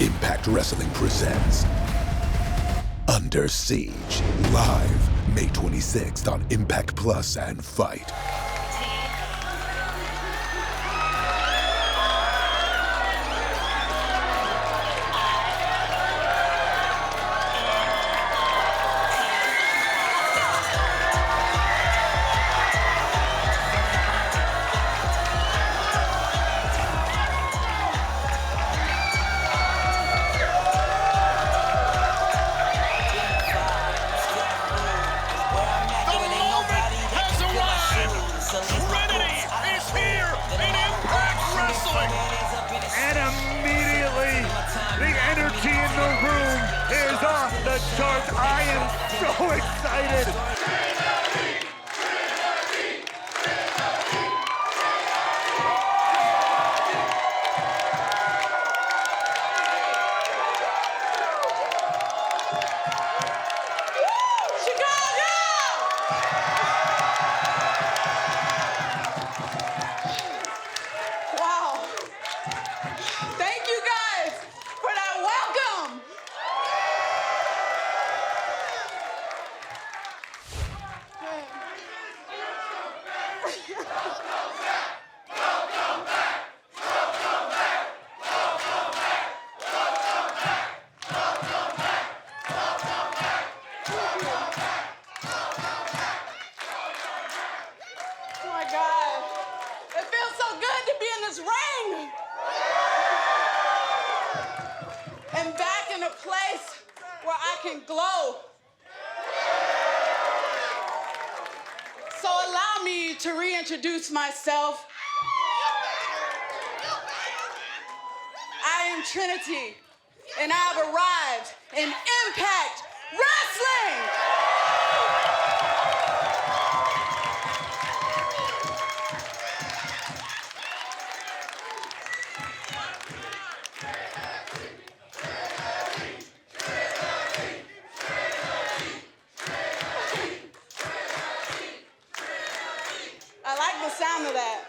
Impact Wrestling presents Under Siege, live May 26th on Impact Plus and Fight. Charge. I am so excited. Glow. So allow me to reintroduce myself. I am Trinity, and I have arrived in Impact Wrestling. Sound of that.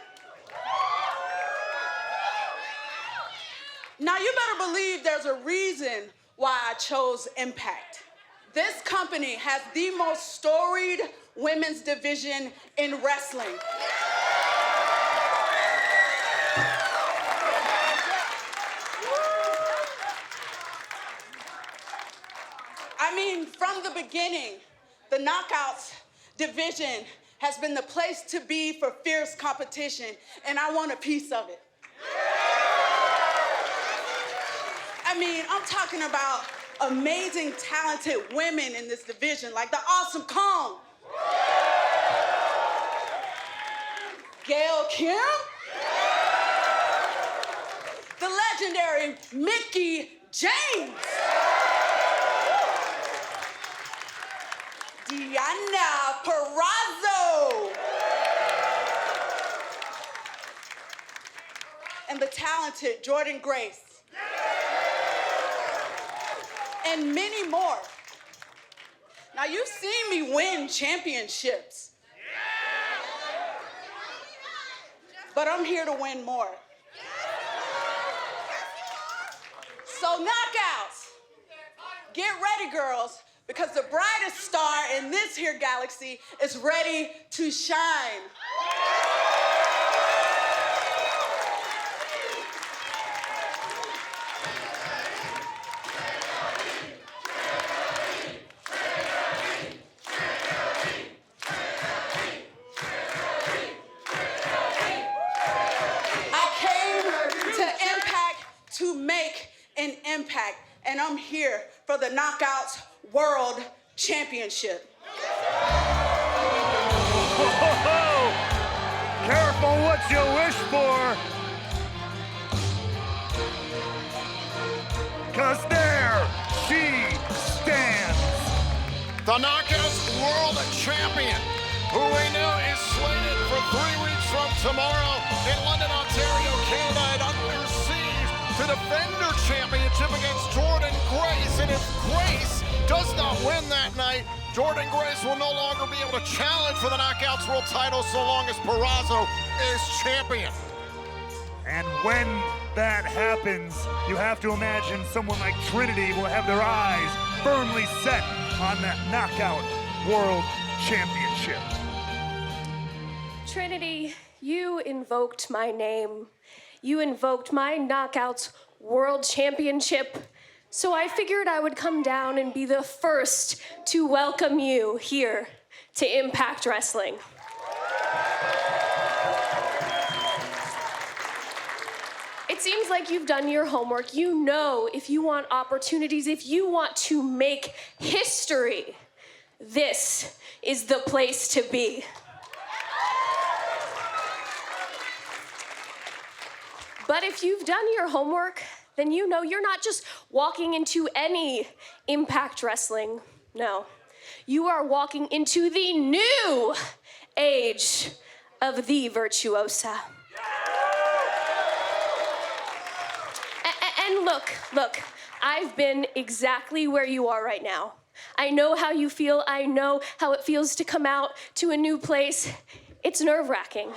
Now you better believe there's a reason why I chose Impact. This company has the most storied women's division in wrestling. I mean, from the beginning, the Knockouts division has been the place to be for fierce competition, and I want a piece of it. I mean, I'm talking about amazing, talented women in this division, like the Awesome Kong, Gail Kim, the legendary Mickie James, Deonna Purrazzo, and the talented Jordynne Grace, and many more. Now, you've seen me win championships, but I'm here to win more. So, knockouts, get ready, girls, because the brightest star in this here galaxy is ready to shine. I came to Impact to make an impact, and I'm here for the Knockouts World Championship. Whoa! Careful what you wish for, 'cause there she stands. The Knockouts World Champion, who we know is slated for 3 weeks from tomorrow in London, Ontario, Canada, and Under Siege to defend her championship against Jordynne Grace. And if Grace does not win that night, Jordynne Grace will no longer be able to challenge for the Knockouts World title so long as Purrazzo is champion. And when that happens, you have to imagine someone like Trinity will have their eyes firmly set on that Knockout World Championship. Trinity, you invoked my name. You invoked my Knockouts World Championship. So I figured I would come down and be the first to welcome you here to Impact Wrestling. It seems like you've done your homework. You know if you want opportunities, if you want to make history, this is the place to be. But if you've done your homework, then you know you're not just walking into any Impact Wrestling. No, you are walking into the new age of the Virtuosa. And look, I've been exactly where you are right now. I know how you feel. I know how it feels to come out to a new place. It's nerve-wracking.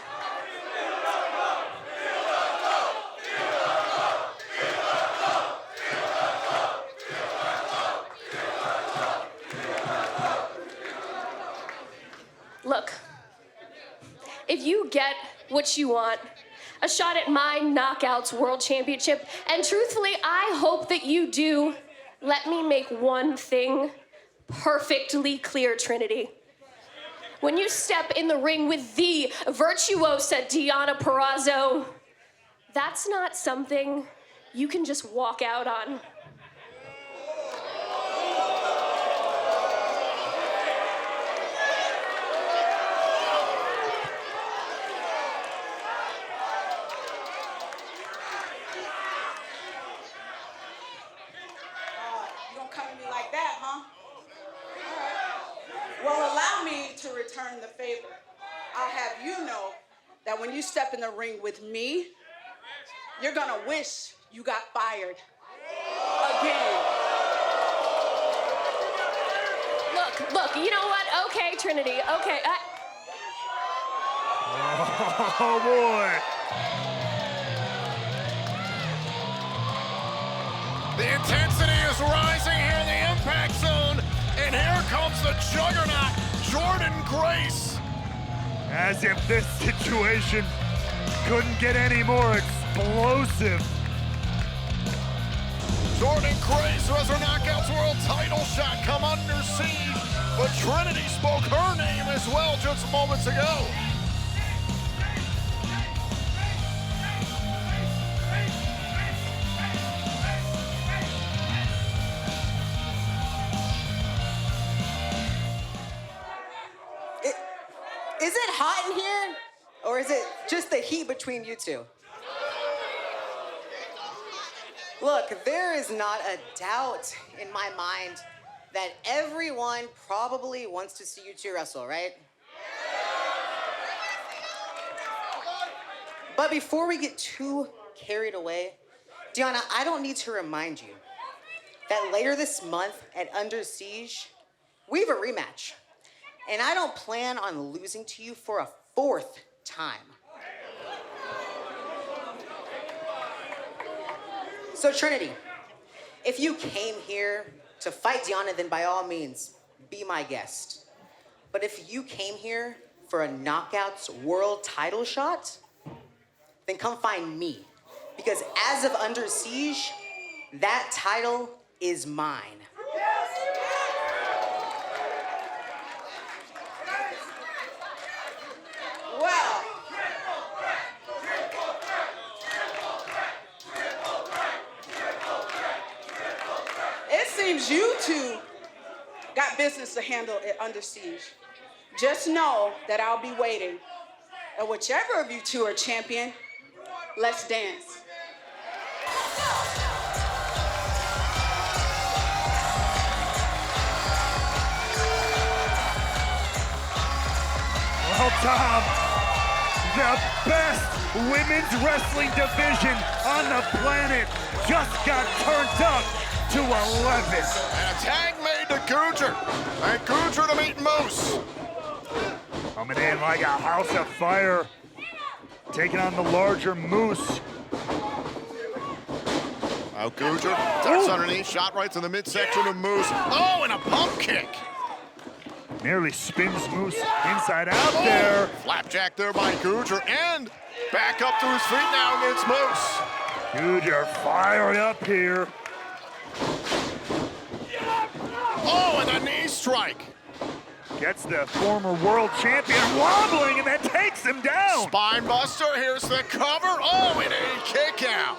Look, if you get what you want, a shot at my Knockouts World Championship, and truthfully, I hope that you do, let me make one thing perfectly clear, Trinity. When you step in the ring with the Virtuosa Deonna Purrazzo, that's not something you can just walk out on. Well, allow me to return the favor. I'll have you know that when you step in the ring with me, you're gonna wish you got fired again. Look, you know what? Okay, Trinity, okay. Oh, boy. The intensity is rising here in the Impact Zone, and here comes the juggernaut, Jordynne Grace. As if this situation couldn't get any more explosive. Jordynne Grace, who has her Knockouts World title shot, come under siege, but Trinity spoke her name as well just moments ago. Is it hot in here? Or is it just the heat between you two? Look, there is not a doubt in my mind that everyone probably wants to see you two wrestle, right? But before we get too carried away, Deonna, I don't need to remind you that later this month at Under Siege, we have a rematch. And I don't plan on losing to you for a fourth time. So Trinity, if you came here to fight Deonna, then by all means, be my guest. But if you came here for a Knockouts World title shot, then come find me. Because as of Under Siege, that title is mine. Well, it seems you two got business to handle at Under Siege. Just know that I'll be waiting. And whichever of you two are champion, let's dance. Well, Tom, the best women's wrestling division on the planet just got turned up to 11. And a tag made to Gunther. And Gunther to meet Moose. Coming in like a house of fire, taking on the larger Moose. Now Gujar ducks underneath, shot right to the midsection of Moose. Oh, and a pump kick. Nearly spins Moose inside out there. Flapjack there by Gujar, and back up to his feet now against Moose. Gujar fired up here. Oh, and a knee strike. Gets the former world champion wobbling and then takes him down. Spine buster, here's the cover. Oh, and a kick out.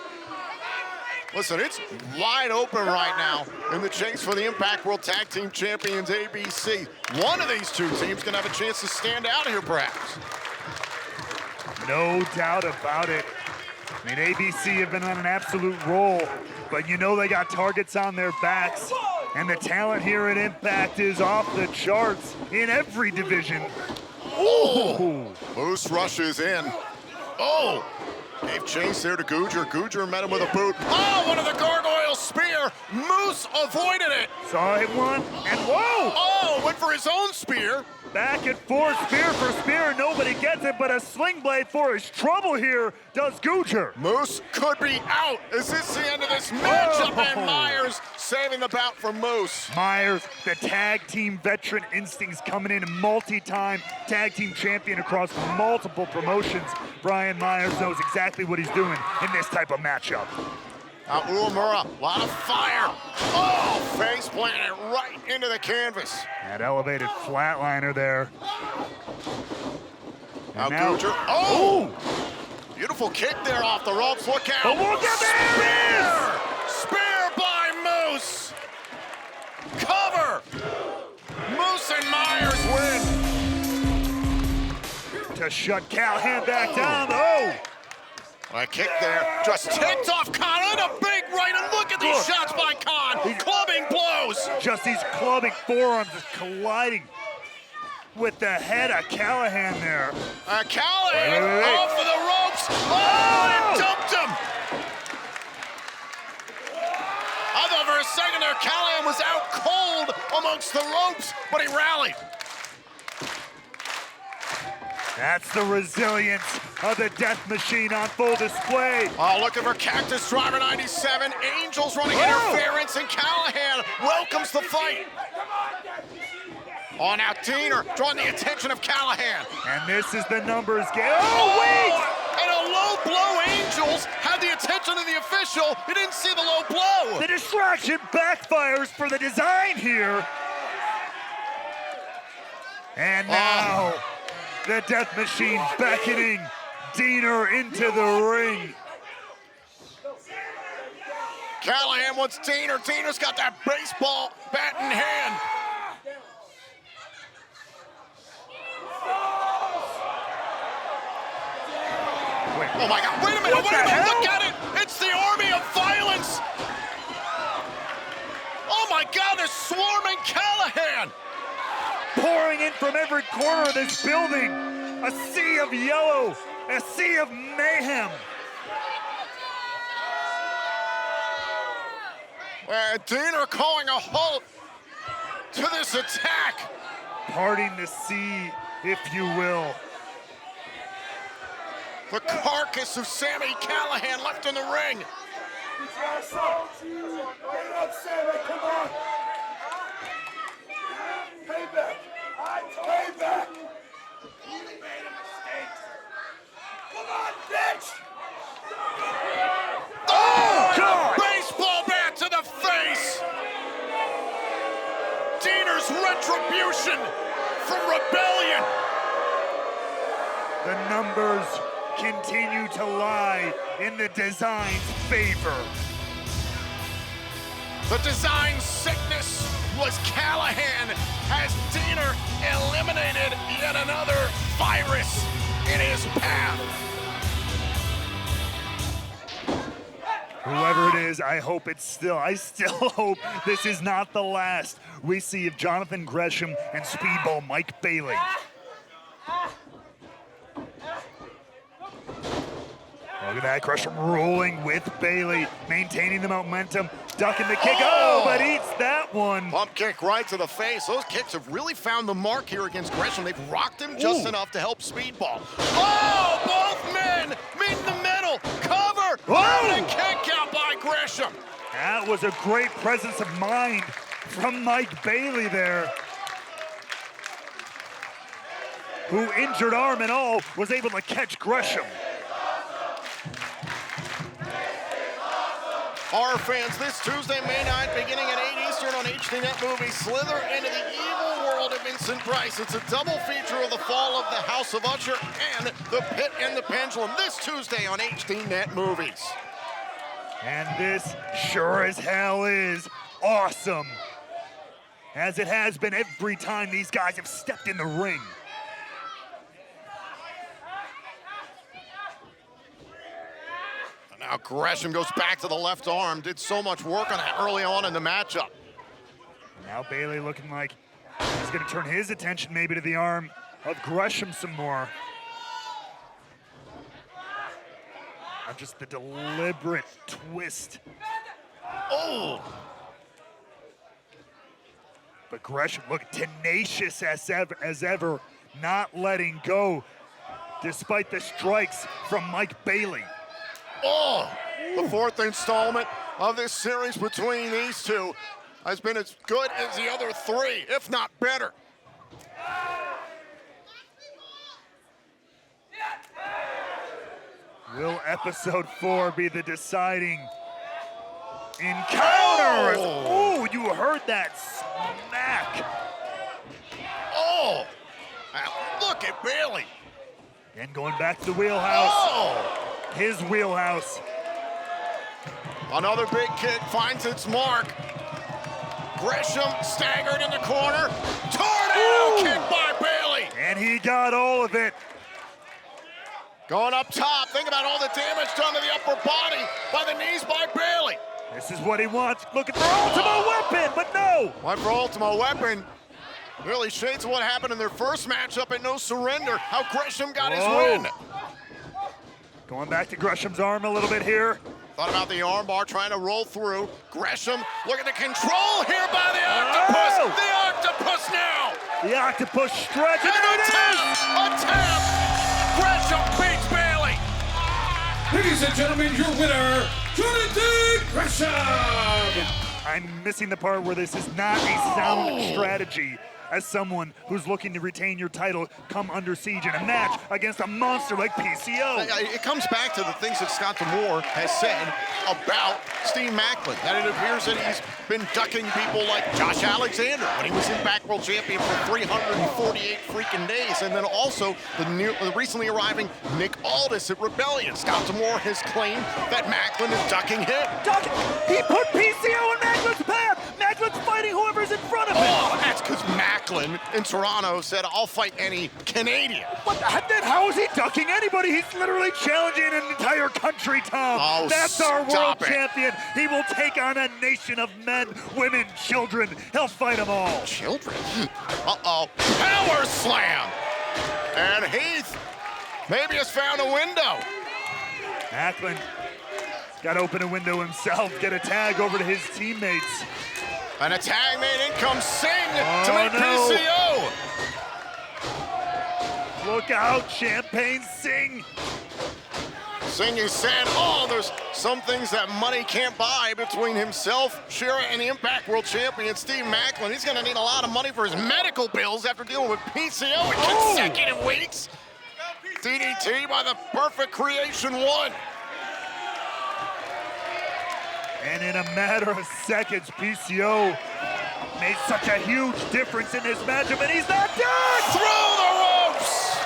Listen, it's wide open right now in the chase for the Impact World Tag Team Champions ABC. One of these two teams can have a chance to stand out here, perhaps. No doubt about it. I mean, ABC have been on an absolute roll, but you know they got targets on their backs, and the talent here at Impact is off the charts in every division. Ooh. Moose rushes in. Oh! Gave chase there to Gujar. Gujar met him with a boot. Oh, one of the gargoyle spear. Moose avoided it. Saw him one, and whoa! Oh, went for his own spear. Back and forth, spear for spear, nobody gets it, but a sling blade for his trouble here does Gujar. Moose could be out. Is this the end of this matchup? And Myers saving the bout for Moose. Myers, the tag team veteran instincts, coming in, multi-time tag team champion across multiple promotions. Brian Myers knows exactly what he's doing in this type of matchup. Now Uemura, a lot of fire. Oh, face planted right into the canvas. That elevated flatliner there. Now now Gujar. Oh! Beautiful kick there off the ropes. Look out. Oh, look at there it Spear by Moose. Cover. Moose and Myers win. to shut Callahan back down. Oh! A kick there, just ticked off Khan, and a big right, and look at these shots by Khan, clubbing blows. Just these clubbing forearms just colliding with the head of Callahan there. Callahan Wait. off of the ropes, oh, and dumped him. I thought for a second there Callahan was out cold amongst the ropes, but he rallied. That's the resilience of the Death Machine on full display. Oh, looking for Cactus Driver 97. Angels running interference, and Callahan welcomes the fight. Oh, now Deaner drawing the attention of Callahan. And this is the numbers game. Oh, wait! And a low blow. Angels had the attention of the official. He didn't see the low blow. The distraction backfires for the design here. And now, the Death Machine beckoning Deaner into the ring. Callahan wants Deaner. Deaner's got that baseball bat in hand. Oh my God, wait a minute, look at it! It's the army of violence! Oh my God, they're swarming Callahan! Pouring in from every corner of this building. A sea of yellow, a sea of mayhem. Deaner calling a halt to this attack. Parting the sea, if you will. The carcass of Sami Callahan left in the ring. Payback! Payback! You made a mistake! Come on, bitch! Oh! God! Baseball bat to the face! Deaner's retribution from Rebellion! The numbers continue to lie in the design's favor. The design sickness was Callahan as Deaner eliminated yet another virus in his path. Whoever it is, I still hope this is not the last we see of Jonathan Gresham and Speedball Mike Bailey. Look at that, Gresham rolling with Bailey, maintaining the momentum, ducking the kick. Oh, but eats that one. Pump kick right to the face. Those kicks have really found the mark here against Gresham. They've rocked him just enough to help Speedball. Oh, both men meet in the middle. Cover. And a kick out by Gresham. That was a great presence of mind from Mike Bailey there, who, injured arm and all, was able to catch Gresham. Horror fans, this Tuesday, May 9th, beginning at 8 Eastern on HDNet Movies, slither into the evil world of Vincent Price. It's a double feature of the fall of the House of Usher and The Pit and the Pendulum this Tuesday on HDNet Movies. And this sure as hell is awesome, as it has been every time these guys have stepped in the ring. Now Gresham goes back to the left arm, did so much work on that early on in the matchup. Now Bailey looking like he's gonna turn his attention maybe to the arm of Gresham some more. Now just the deliberate twist. Oh! But Gresham look tenacious as ever, not letting go despite the strikes from Mike Bailey. Oh! The fourth installment of this series between these two has been as good as the other three, if not better. Will episode 4 be the deciding encounter? Oh, you heard that smack. Oh! Now, look at Bailey. And going back to the wheelhouse. Oh! His wheelhouse. Another big kick finds its mark. Gresham staggered in the corner. Tornado kick by Bailey. And he got all of it. Going up top. Think about all the damage done to the upper body by the knees by Bailey. This is what he wants. Looking for Ultimo Weapon, but no. Went for Ultimo Weapon. Really shades of what happened in their first matchup at No Surrender. How Gresham got his win. Going back to Gresham's arm a little bit here. Thought about the armbar trying to roll through. Gresham, look at the control here by the Octopus. Oh! The Octopus now. The Octopus stretch. And a tap. Gresham beats Bailey. Ladies and gentlemen, your winner, Jonathan Gresham. I'm missing the part where this is not a sound strategy as someone who's looking to retain your title come under siege in a match against a monster like PCO. It comes back to the things that Scott D'Amore has said about Steve Maclin, that it appears that he's been ducking people like Josh Alexander when he was Impact World Champion for 348 freaking days, and then also the recently arriving Nick Aldis at Rebellion. Scott D'Amore has claimed that Maclin is ducking him. He put PCO in Maclin's path. Maclin's fighting whoever's in front of him. Oh, that's because Maclin in Toronto said, I'll fight any Canadian. Then how is he ducking anybody? He's literally challenging an entire country, Tom. Oh, that's our world stop it. champion. He will take on a nation of men, women, children. He'll fight them all. Children? Uh-oh. Power slam! And Heath maybe has found a window. Maclin got to open a window himself, get a tag over to his teammates. And a tag made in comes Singh to make PCO. Look out, Champagne Singh. Singh has said, there's some things that money can't buy between himself, Shera, and the Impact World Champion, Steve Maclin. He's going to need a lot of money for his medical bills after dealing with PCO in consecutive weeks. DDT by the Perfect Creation 1. And in a matter of seconds, PCO made such a huge difference in this matchup, and he's not done! Through the ropes!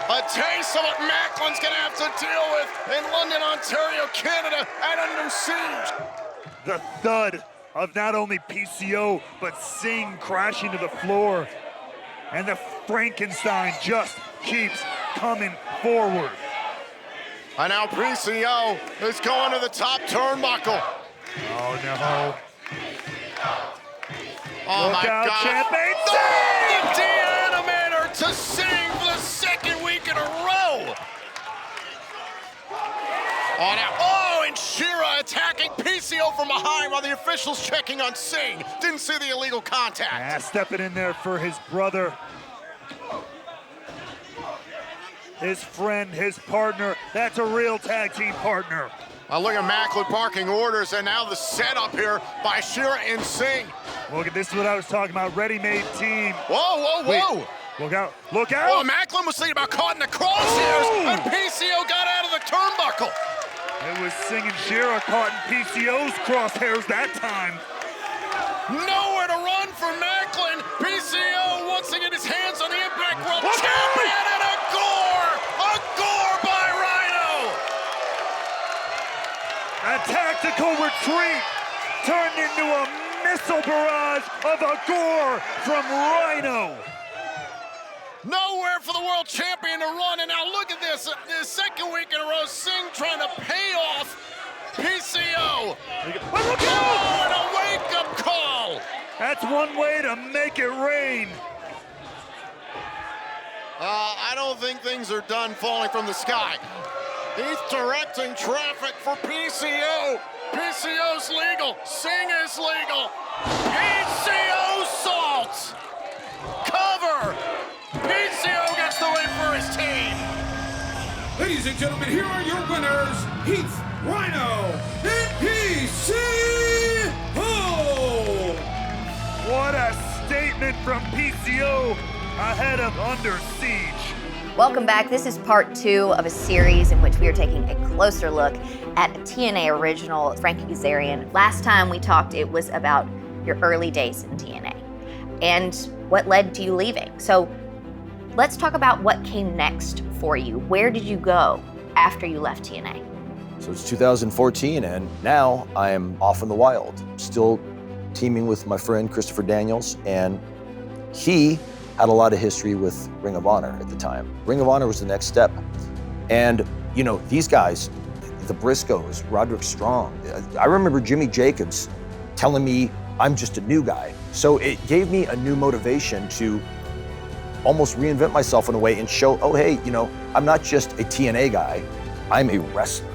A taste of what Maclin's gonna have to deal with in London, Ontario, Canada, and Under Siege. The thud of not only PCO, but Singh crashing to the floor. And the Frankenstein just keeps coming forward. And now PCO is going to the top turnbuckle. Oh no. Oh Look my out, God. Champagne The de-animator to Singh for the second week in a row. And Shera attacking PCO from behind while the officials checking on Singh. Didn't see the illegal contact. Stepping in there for his brother. his friend, his partner. That's a real tag team partner. Look at Macklin barking orders, and now the setup here by Shera and Singh. Look at this is what I was talking about, ready-made team. Whoa, whoa, whoa. Wait, look out, look out. Oh, Macklin was thinking about caught in the crosshairs, and PCO got out of the turnbuckle. It was Singh and Shera caught in PCO's crosshairs that time. Nowhere to run for Macklin. PCO wants to get his hands on the Impact World Champion, and a gore by Rhino. A tactical retreat turned into a missile barrage of a gore from Rhino. Nowhere for the world champion to run, and now look at this. The second week in a row, Singh trying to pay off PCO. Oh, and a wake-up call. That's one way to make it rain. I don't think things are done falling from the sky. He's directing traffic for PCO. PCO's legal. Singh is legal. PCO salt. Cover. PCO gets the win for his team. Ladies and gentlemen, here are your winners, Heath, Rhino, and PCO! What a statement from PCO ahead of Under Siege. Welcome back. This is part 2 of a series in which we are taking a closer look at a TNA original, Frankie Kazarian. Last time we talked, it was about your early days in TNA and what led to you leaving. So let's talk about what came next for you. Where did you go after you left TNA? So it's 2014, and now I am off in the wild, still teaming with my friend Christopher Daniels, and he had a lot of history with Ring of Honor at the time. Ring of Honor was the next step. And, you know, these guys, the Briscoes, Roderick Strong, I remember Jimmy Jacobs telling me I'm just a new guy. So it gave me a new motivation to almost reinvent myself in a way and show, oh, hey, you know, I'm not just a TNA guy, I'm a wrestler.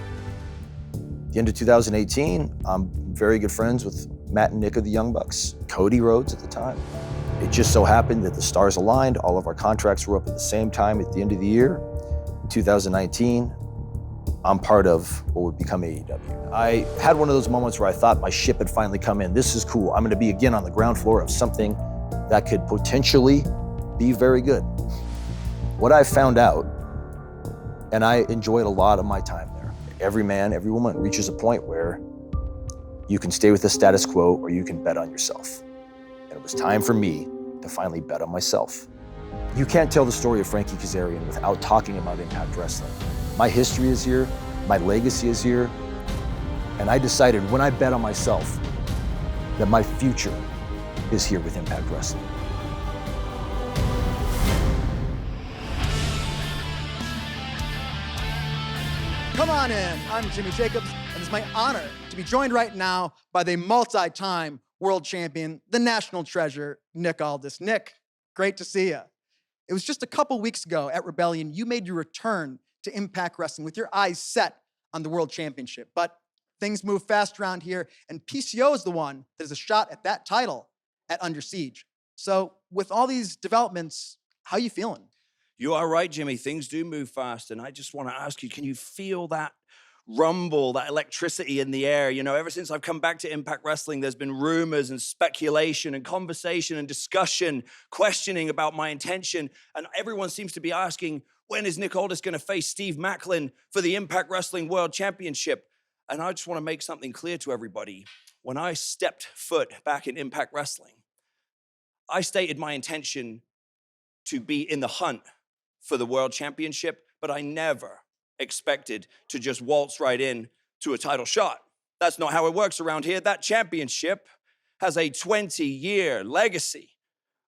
At the end of 2018, I'm very good friends with Matt and Nick of the Young Bucks, Cody Rhodes at the time. It just so happened that the stars aligned, all of our contracts were up at the same time at the end of the year. In 2019, I'm part of what would become AEW. I had one of those moments where I thought my ship had finally come in. This is cool. I'm gonna be again on the ground floor of something that could potentially be very good. What I found out, and I enjoyed a lot of my time there, every man, every woman reaches a point where you can stay with the status quo or you can bet on yourself. And it was time for me to finally bet on myself. You can't tell the story of Frankie Kazarian without talking about Impact Wrestling. My history is here, my legacy is here, and I decided when I bet on myself that my future is here with Impact Wrestling. Come on in. I'm Jimmy Jacobs, and it's my honor to be joined right now by the multi-time world champion, the national treasure, Nick Aldis. Nick, great to see you. It was just a couple weeks ago at Rebellion, you made your return to Impact Wrestling with your eyes set on the World Championship. But things move fast around here, and PCO is the one that has a shot at that title at Under Siege. So with all these developments, how are you feeling? You are right, Jimmy. Things do move fast, and I just want to ask you, can you feel that rumble, that electricity in the air? You know, ever since I've come back to Impact Wrestling, there's been rumors and speculation and conversation and discussion, questioning about my intention, and everyone seems to be asking, when is Nick Aldis going to face Steve Macklin for the Impact Wrestling World Championship? And I just want to make something clear to everybody. When I stepped foot back in Impact Wrestling, I stated my intention to be in the hunt for the World Championship, but I never expected to just waltz right in to a title shot. That's not how it works around here. That championship has a 20-year legacy.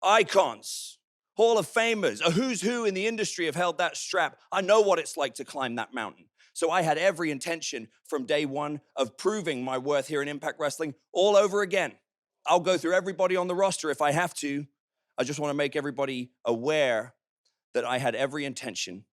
Icons, Hall of Famers, a who's who in the industry have held that strap. I know what it's like to climb that mountain. So I had every intention from day one of proving my worth here in Impact Wrestling all over again. I'll go through everybody on the roster if I have to. I just want to make everybody aware that I had every intention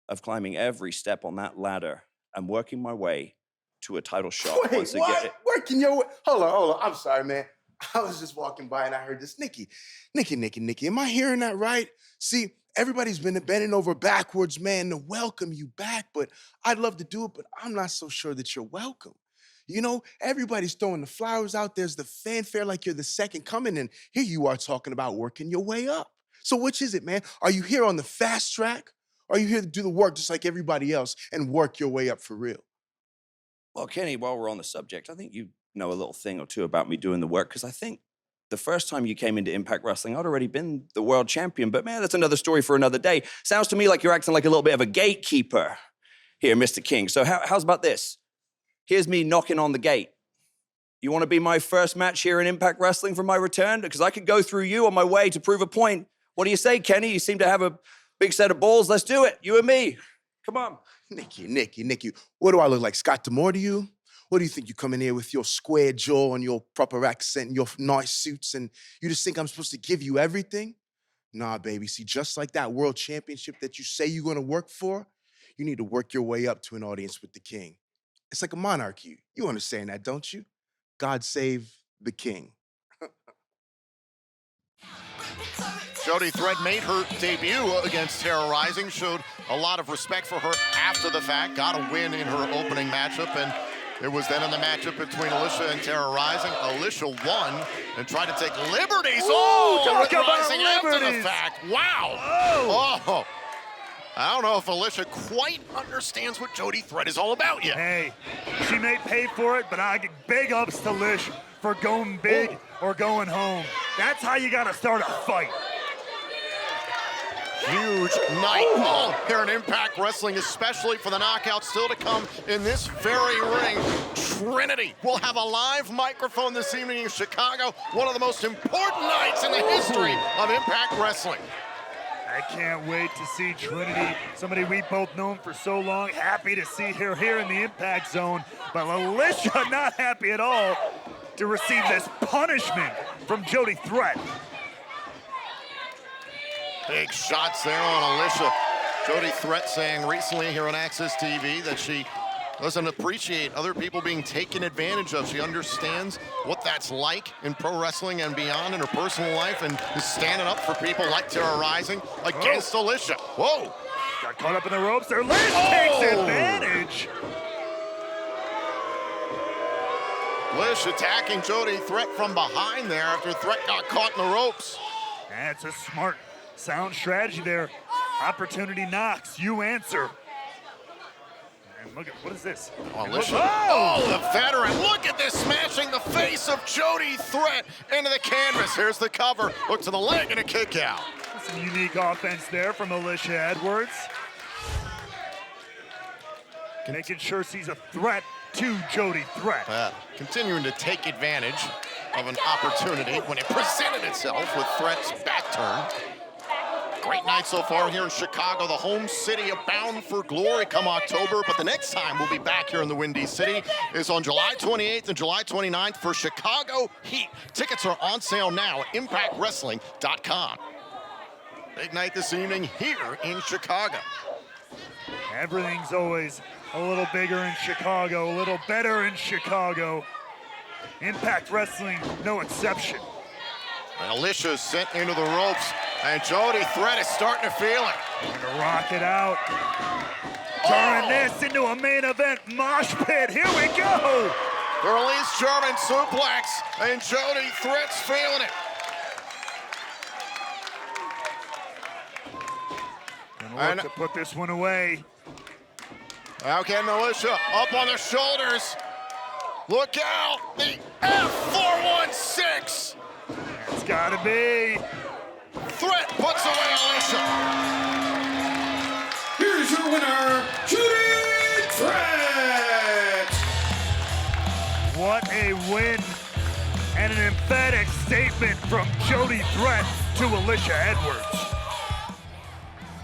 of climbing every step on that ladder and working my way to a title shot. Wait, once what? again. Working your way? Hold on. I'm sorry, man. I was just walking by and I heard this. Nikki, am I hearing that right? See, everybody's been bending over backwards, man, to welcome you back, but I'd love to do it, but I'm not so sure that you're welcome. You know, everybody's throwing the flowers out. There's the fanfare like you're the second coming, and here you are talking about working your way up. So which is it, man? Are you here on the fast track? Or are you here to do the work just like everybody else and work your way up for real? Well, Kenny, while we're on the subject, I think you know a little thing or two about me doing the work, because I think the first time you came into Impact Wrestling, I'd already been the world champion. But man, that's another story for another day. Sounds to me like you're acting like a little bit of a gatekeeper here, Mr. King. So how's about this? Here's me knocking on the gate. You want to be my first match here in Impact Wrestling for my return? Because I could go through you on my way to prove a point. What do you say, Kenny? You seem to have a big set of balls. Let's do it. You and me. Come on. Nicky. What do I look like, Scott D'Amore to you? What do you think? You come in here with your square jaw and your proper accent and your nice suits, and you just think I'm supposed to give you everything? Nah, baby. See, just like that world championship that you say you're going to work for, you need to work your way up to an audience with the king. It's like a monarchy. You understand that, don't you? God save the king. Jody Threat made her debut against Tara Rising, showed a lot of respect for her after the fact, got a win in her opening matchup, and it was then in the matchup between Alicia and Tara Rising. Alicia won and tried to take liberties. Talk about Rising after the liberties. fact. Wow. Oh. I don't know if Alicia quite understands what Jody Threat is all about yet. Hey, she may pay for it, but I get big ups to Lish for going big or going home. That's how you gotta start a fight. Huge night here in Impact Wrestling, especially for the knockouts still to come in this very ring. Trinity will have a live microphone this evening in Chicago, one of the most important nights in the history of Impact Wrestling. I can't wait to see Trinity, somebody we've both known for so long. Happy to see her here in the Impact Zone, but Alicia not happy at all to receive this punishment from Jody Threat. Big shots there on Alicia. Jody Threat saying recently here on Access TV that she doesn't appreciate other people being taken advantage of. She understands what that's like in pro wrestling and beyond in her personal life, and is standing up for people like Tara Rising against Alicia. Whoa! Got caught up in the ropes there. Lish takes advantage. Lish attacking Jody Threat from behind there after Threat got caught in the ropes. That's a smart, sound strategy there. Opportunity knocks, you answer. And look at, what is this? Alicia. Oh, the veteran. Look at this, smashing the face of Jody Threat into the canvas. Here's the cover. Look to the leg and a kick out. Some unique offense there from Alicia Edwards. Making sure she's a threat to Jody Threat. Continuing to take advantage of an opportunity when it presented itself with Threat's back turn. Great night so far here in Chicago, the home city of Bound for Glory come October, but the next time we'll be back here in the Windy City is on July 28th and July 29th for Chicago Heat. Tickets are on sale now at ImpactWrestling.com. Big night this evening here in Chicago. Everything's always a little bigger in Chicago, a little better in Chicago. Impact Wrestling, no exception. And Alicia's sent into the ropes, and Jody Threat is starting to feel it. Gonna rock it out. Turning this into a main event mosh pit. Here we go. The release German suplex, and Jody Threat's feeling it. And look to put this one away. Now getting Alicia up on the shoulders. Look out, the F416. It's gotta be. Threat puts away Alicia. Here's your winner, Jody Threat. What a win and an emphatic statement from Jody Threat to Alicia Edwards.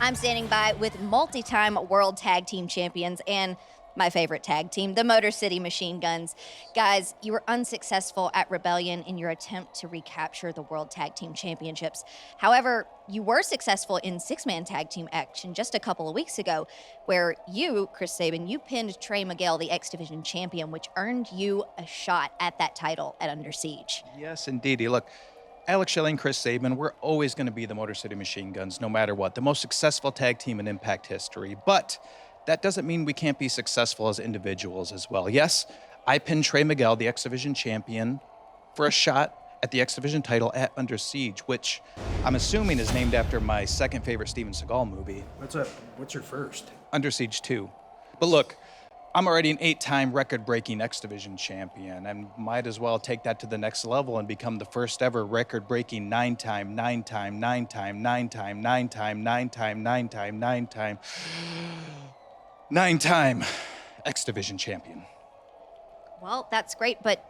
I'm standing by with multi-time World Tag Team Champions and my favorite tag team, the Motor City Machine Guns. Guys, you were unsuccessful at Rebellion in your attempt to recapture the World Tag Team Championships. However, you were successful in six-man tag team action just a couple of weeks ago, where you, Chris Sabin, you pinned Trey Miguel, the X Division champion, which earned you a shot at that title at Under Siege. Yes, indeedy. Look, Alex Shelley and Chris Sabin, we're always going to be the Motor City Machine Guns, no matter what. The most successful tag team in Impact history. But that doesn't mean we can't be successful as individuals as well. Yes, I pinned Trey Miguel, the X Division champion, for a shot at the X Division title at Under Siege, which I'm assuming is named after my second favorite Steven Seagal movie. What's your first? Under Siege 2. But look, I'm already an 8-time record-breaking X Division champion and might as well take that to the next level and become the first ever record-breaking 9-time X Division champion. Well, that's great, but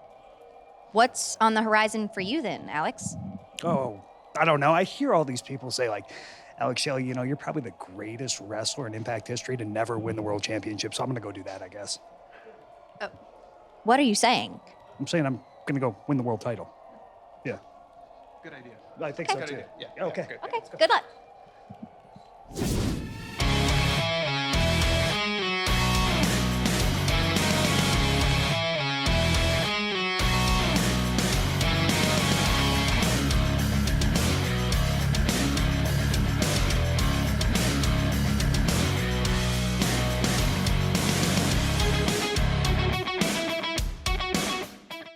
what's on the horizon for you then, Alex? Oh, I don't know. I hear all these people say, like, Alex Shelley, you know, you're probably the greatest wrestler in Impact history to never win the World Championship, so I'm going to go do that, I guess. What are you saying? I'm saying I'm going to go win the world title. Yeah. Good idea. I think so, too. Yeah. Okay. Okay, good luck.